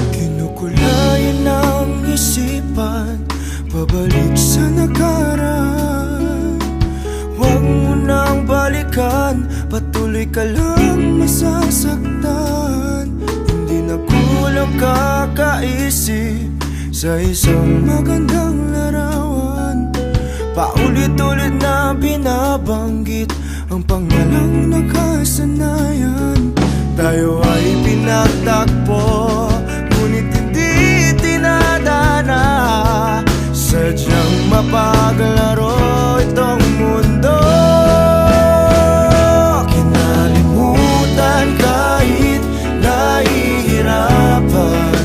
Kinukulayan ang isipan, pabalik sa nakaraan. Huwag mo nang balikan, patuloy ka lang masasaktan. Hindi na kulang kakaisip sa isang magandang larawan. Paulit-ulit na binabanggit ang pangalang nakasanayan. Tayo ay pinagtagpo, ngunit hindi tinadana. Sadyang mapaglaro itong mundo. Kinalimutan kahit nahihirapan,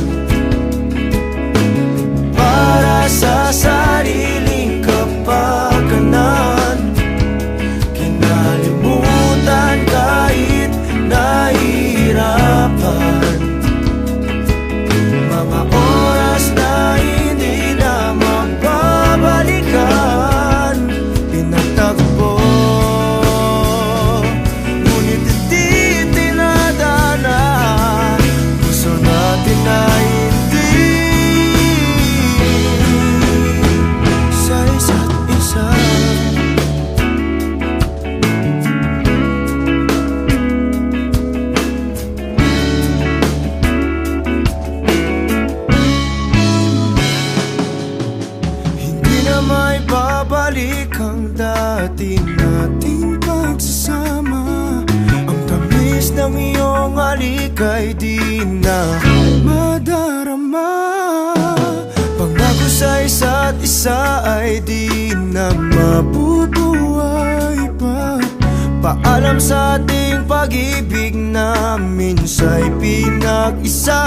para sa sariling kapakanan. Kinalimutan kahit nahihirapan, mga oras na hindi na mababalikan. Pinagtagpo, ngunit hindi tinadana. Gusto natin na hindi sa isa't isa. May babalik ang dati nating pagsasama. Ang tamis ng iyong halik ay di na madarama. Pangako sa isa't isa ay di na mabubuhay pa. Paalam sa ating pag-ibig na minsa'y pinag-isa.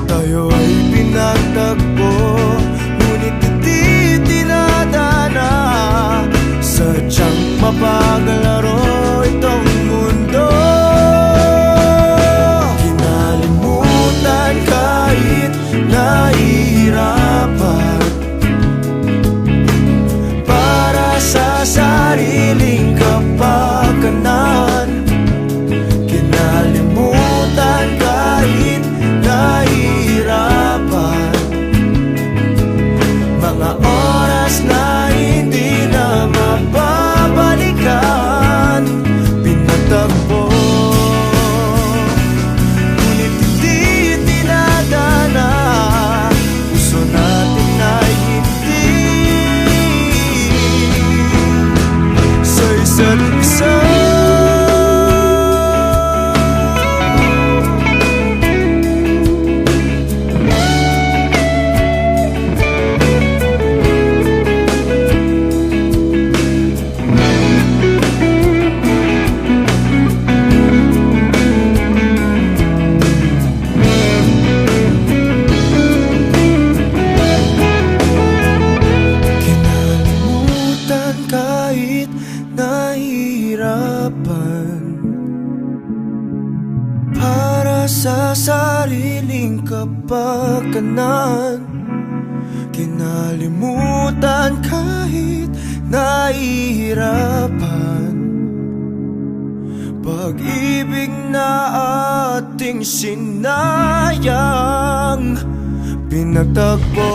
Tayo ay pinagtagpo, ngunit hindi tinadana. Sadyang mapaglaro itong mundo. Kinalimutan kahit nahihirapan, para sa sariling kapakanan. Kinalimutan kahit nahihirapan, mga oras na hindi na mababalikan. Pinagtagpo, ngunit hindi tinadana. Gusto natin na hindi sa isa't isa. Kahit nahihirapan, para sa sariling kapakanan. Kinalimutan kahit nahihirapan, pag-ibig na ating sinayang. Pinagtagpo,